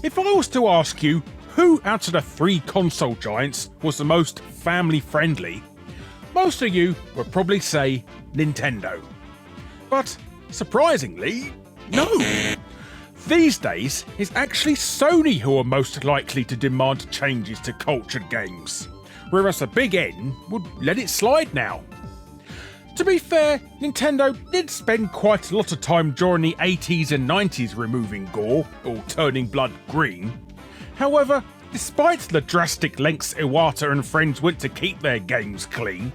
If I was to ask you who out of the three console giants was the most family friendly, most of you would probably say Nintendo. But surprisingly, no. These days, it's actually Sony who are most likely to demand changes to cultured games, whereas the Big N would let it slide now. To be fair, Nintendo did spend quite a lot of time during the 80s and 90s removing gore, or turning blood green. However, despite the drastic lengths Iwata and friends went to keep their games clean,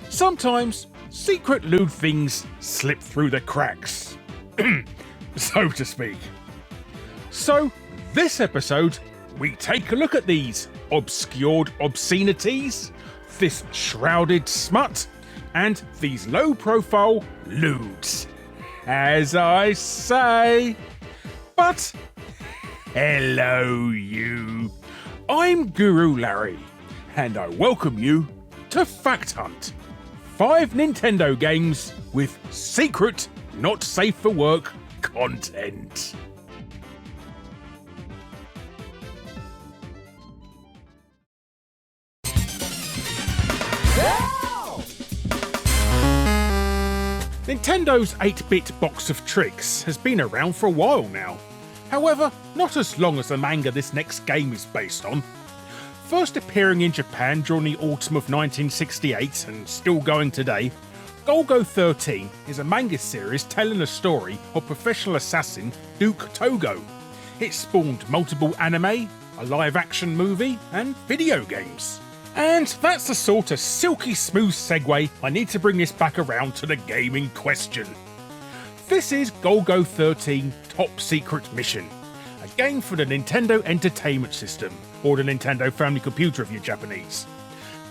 sometimes secret lewd things slip through the cracks, so to speak. So, this episode, we take a look at these obscured obscenities, this shrouded smut, and these low-profile lewds, as I say. But, hello you, I'm Guru Larry, and I welcome you to Fact Hunt. 5 Nintendo games with secret, not safe for work content. Nintendo's 8-bit box of tricks has been around for a while now. However, not as long as the manga this next game is based on. First appearing in Japan during the autumn of 1968 and still going today, Golgo 13 is a manga series telling the story of professional assassin Duke Togo. It spawned multiple anime, a live-action movie, and video games. And that's the sort of silky smooth segue I need to bring this back around to the game in question. This is Golgo 13 Top Secret Mission, a game for the Nintendo Entertainment System, or the Nintendo Family Computer if you're Japanese.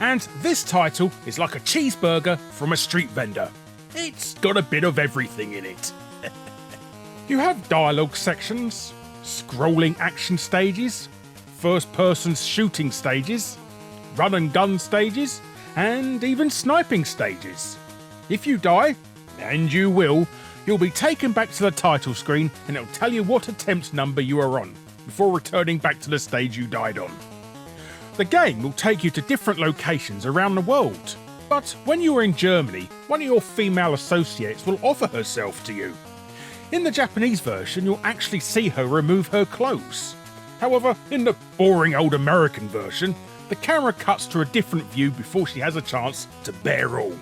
And this title is like a cheeseburger from a street vendor. It's got a bit of everything in it. You have dialogue sections, scrolling action stages, first-person shooting stages, run and gun stages, and even sniping stages. If you die, and you will, you'll be taken back to the title screen and it'll tell you what attempt number you are on, before returning back to the stage you died on. The game will take you to different locations around the world, but when you are in Germany, one of your female associates will offer herself to you. In the Japanese version, you'll actually see her remove her clothes. However, in the boring old American version, the camera cuts to a different view before she has a chance to bare all.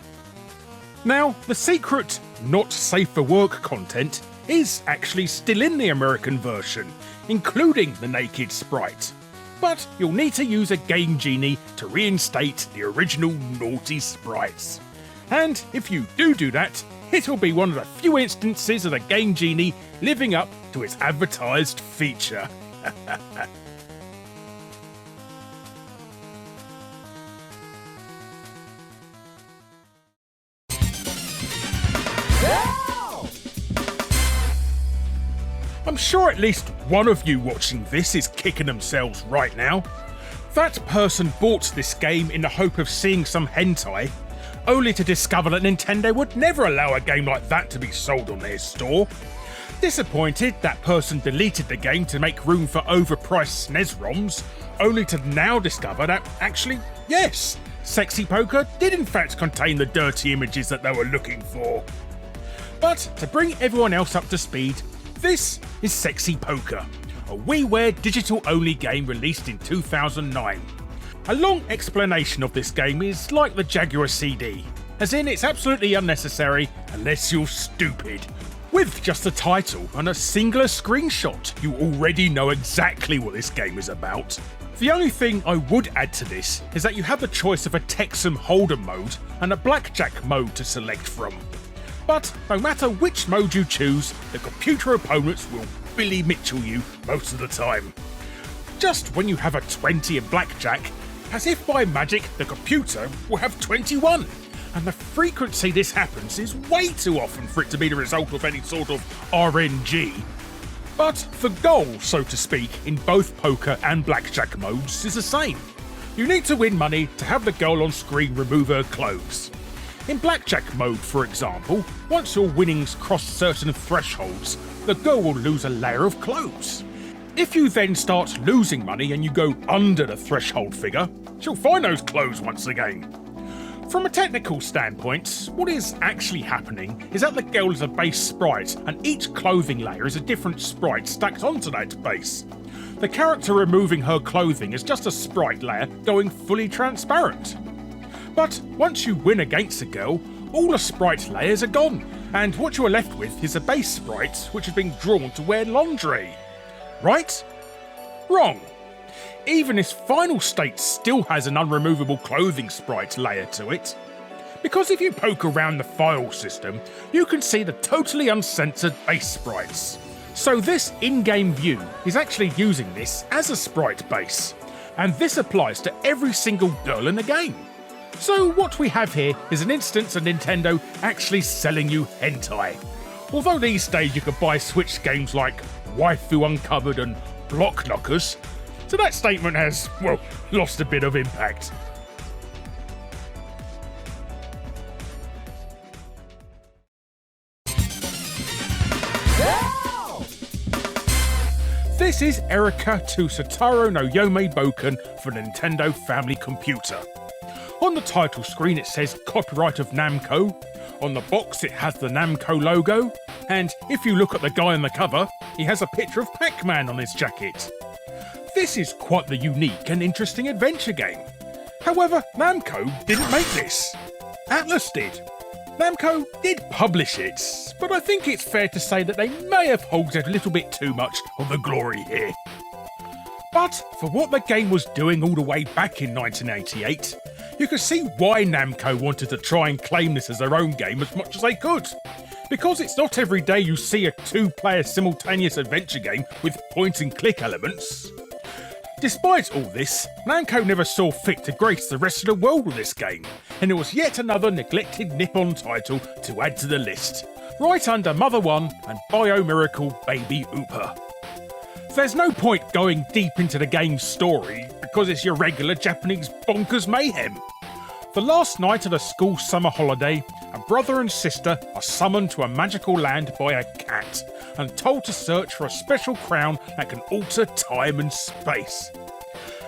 Now, the secret, not safe for work content is actually still in the American version, including the naked sprite. But you'll need to use a Game Genie to reinstate the original naughty sprites. And if you do that, it'll be one of the few instances of the Game Genie living up to its advertised feature. I'm sure at least one of you watching this is kicking themselves right now. That person bought this game in the hope of seeing some hentai, only to discover that Nintendo would never allow a game like that to be sold on their store. Disappointed, that person deleted the game to make room for overpriced SNES ROMs, only to now discover that actually, yes, S3xy Poker did in fact contain the dirty images that they were looking for. But to bring everyone else up to speed, this is S3xy Poker, a WiiWare digital-only game released in 2009. A long explanation of this game is like the Jaguar CD, as in it's absolutely unnecessary unless you're stupid. With just the title and a singular screenshot, you already know exactly what this game is about. The only thing I would add to this is that you have the choice of a Texan Hold'em mode and a Blackjack mode to select from. But no matter which mode you choose, the computer opponents will Billy Mitchell you most of the time. Just when you have a 20 in Blackjack, as if by magic the computer will have 21, and the frequency this happens is way too often for it to be the result of any sort of RNG. But the goal, so to speak, in both poker and blackjack modes is the same. You need to win money to have the girl on screen remove her clothes. In blackjack mode, for example, once your winnings cross certain thresholds, the girl will lose a layer of clothes. If you then start losing money and you go under the threshold figure, she'll find those clothes once again. From a technical standpoint, what is actually happening is that the girl is a base sprite and each clothing layer is a different sprite stacked onto that base. The character removing her clothing is just a sprite layer going fully transparent. But once you win against a girl, all the sprite layers are gone, and what you are left with is a base sprite which has been drawn to wear lingerie. Right? Wrong. Even this final state still has an unremovable clothing sprite layer to it. Because if you poke around the file system, you can see the totally uncensored base sprites. So this in-game view is actually using this as a sprite base, and this applies to every single girl in the game. So what we have here is an instance of Nintendo actually selling you hentai. Although these days you could buy Switch games like Waifu Uncovered and Block Knockers, so that statement has, well, lost a bit of impact. This is Erika to Satoru no Youme Bouken for Nintendo Family Computer. On the title screen it says copyright of Namco, on the box it has the Namco logo, and if you look at the guy on the cover, he has a picture of Pac-Man on his jacket. This is quite the unique and interesting adventure game. However, Namco didn't make this. Atlas did. Namco did publish it, but I think it's fair to say that they may have hogged a little bit too much of the glory here. But for what the game was doing all the way back in 1988, you can see why Namco wanted to try and claim this as their own game as much as they could. Because it's not every day you see a two-player simultaneous adventure game with point-and-click elements. Despite all this, Namco never saw fit to grace the rest of the world with this game, and it was yet another neglected Nippon title to add to the list, right under Mother 1 and Bio Miracle Baby Ooper. There's no point going deep into the game's story, because it's your regular Japanese bonkers mayhem. The last night of the school summer holiday, a brother and sister are summoned to a magical land by a cat and told to search for a special crown that can alter time and space.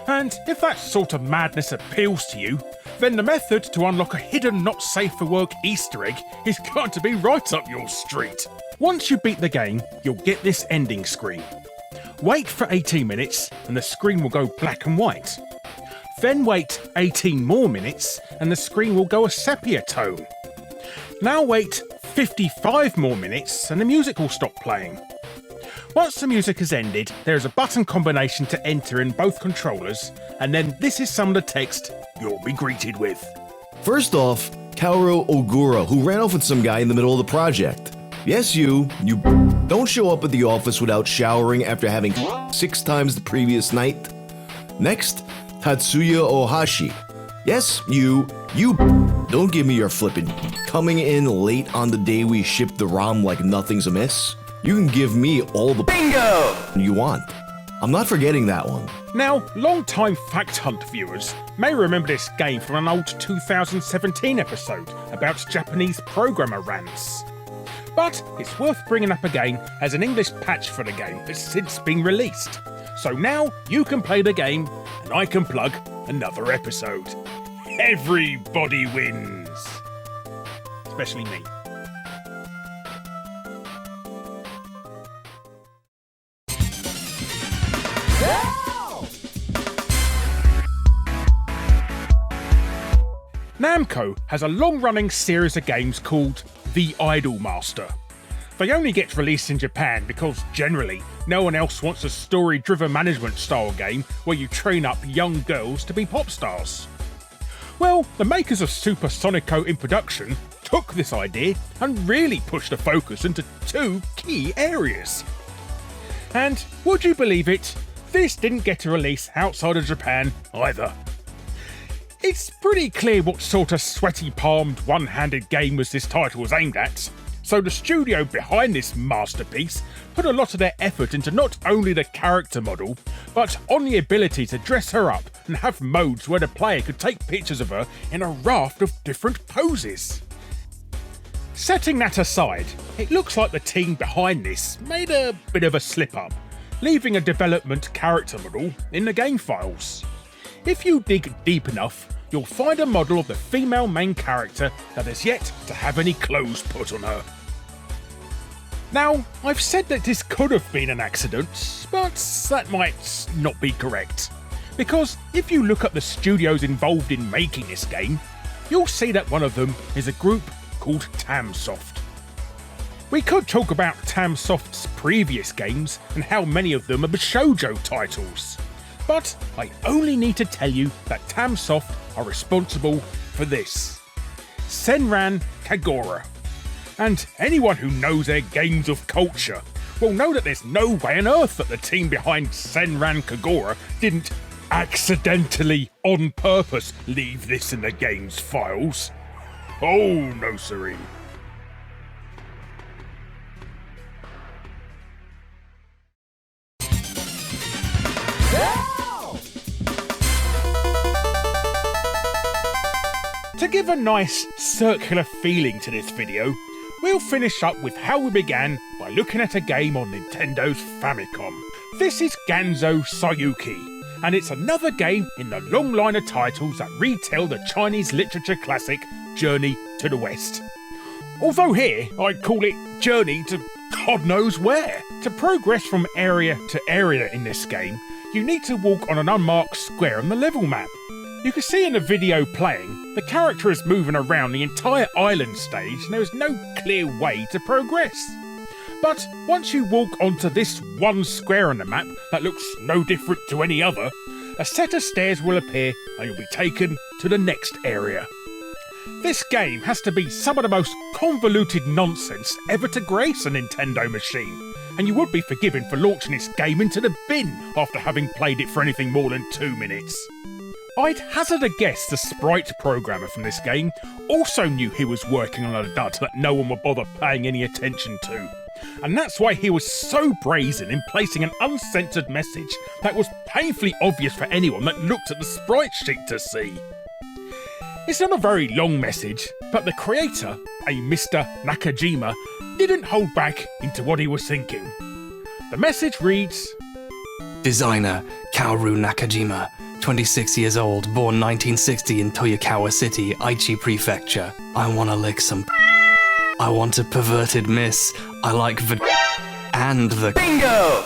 And if that sort of madness appeals to you, then the method to unlock a hidden not safe for work Easter egg is going to be right up your street. Once you beat the game, you'll get this ending screen. Wait for 18 minutes and the screen will go black and white. Then wait 18 more minutes and the screen will go a sepia tone. Now wait 55 more minutes and the music will stop playing. Once the music has ended, there is a button combination to enter in both controllers, and then this is some of the text you'll be greeted with. First off, Kaoru Ogura, who ran off with some guy in the middle of the project. Yes, you don't show up at the office without showering after having 6 times the previous night. Next, Tatsuya Ohashi. Yes, you don't give me your flippin' coming in late on the day we shipped the ROM like nothing's amiss. You can give me all the bingo you want. I'm not forgetting that one. Now, long-time Fact Hunt viewers may remember this game from an old 2017 episode about Japanese programmer rants. But it's worth bringing up again as an English patch for the game has since been released. So now you can play the game and I can plug another episode. Everybody wins. Especially me. Namco has a long-running series of games called The Idol Master. They only get released in Japan because, generally, no one else wants a story-driven management-style game where you train up young girls to be pop stars. Well, the makers of Super Sonico in production took this idea and really pushed the focus into 2 key areas. And, would you believe it, this didn't get a release outside of Japan either. It's pretty clear what sort of sweaty-palmed, one-handed game was this title was aimed at, so the studio behind this masterpiece put a lot of their effort into not only the character model, but on the ability to dress her up and have modes where the player could take pictures of her in a raft of different poses. Setting that aside, it looks like the team behind this made a bit of a slip-up, leaving a development character model in the game files. If you dig deep enough, you'll find a model of the female main character that has yet to have any clothes put on her. Now, I've said that this could have been an accident, but that might not be correct. Because if you look at the studios involved in making this game, you'll see that one of them is a group called Tamsoft. We could talk about Tamsoft's previous games and how many of them are shoujo titles, but I only need to tell you that Tamsoft are responsible for this: Senran Kagura. And anyone who knows their games of culture will know that there's no way on earth that the team behind Senran Kagura didn't accidentally, on purpose, leave this in the game's files. Oh no siree. To give a nice circular feeling to this video, we'll finish up with how we began by looking at a game on Nintendo's Famicom. This is Gansou Saiyuki, and it's another game in the long line of titles that retell the Chinese literature classic Journey to the West. Although here, I'd call it Journey to God knows where. To progress from area to area in this game, you need to walk on an unmarked square on the level map. You can see in the video playing, the character is moving around the entire island stage and there is no clear way to progress. But once you walk onto this one square on the map that looks no different to any other, a set of stairs will appear and you'll be taken to the next area. This game has to be some of the most convoluted nonsense ever to grace a Nintendo machine, and you would be forgiven for launching this game into the bin after having played it for anything more than 2 minutes. I'd hazard a guess the sprite programmer from this game also knew he was working on a dud that no one would bother paying any attention to. And that's why he was so brazen in placing an uncensored message that was painfully obvious for anyone that looked at the sprite sheet to see. It's not a very long message, but the creator, a Mr. Nakajima, didn't hold back into what he was thinking. The message reads, Designer Kaoru Nakajima, 26 years old, born 1960 in Toyokawa City, Aichi Prefecture. I wanna lick some I want a perverted miss. I like the and the bingo!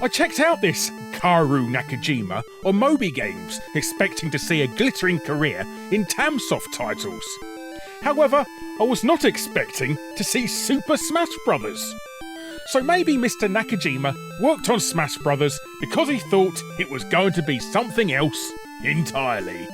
I checked out this Kaoru Nakajima on Moby Games, expecting to see a glittering career in Tamsoft titles. However, I was not expecting to see Super Smash Bros. So maybe Mr. Nakajima worked on Smash Bros. Because he thought it was going to be something else entirely.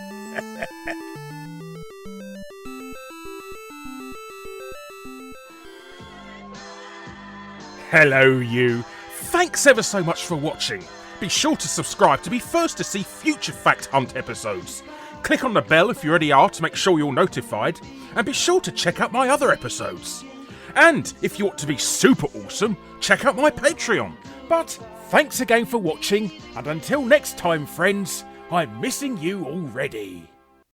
Hello you. Thanks ever so much for watching. Be sure to subscribe to be first to see future Fact Hunt episodes. Click on the bell if you already are to make sure you're notified, and be sure to check out my other episodes. And if you want to be super awesome, check out my Patreon. But thanks again for watching, and until next time friends, I'm missing you already.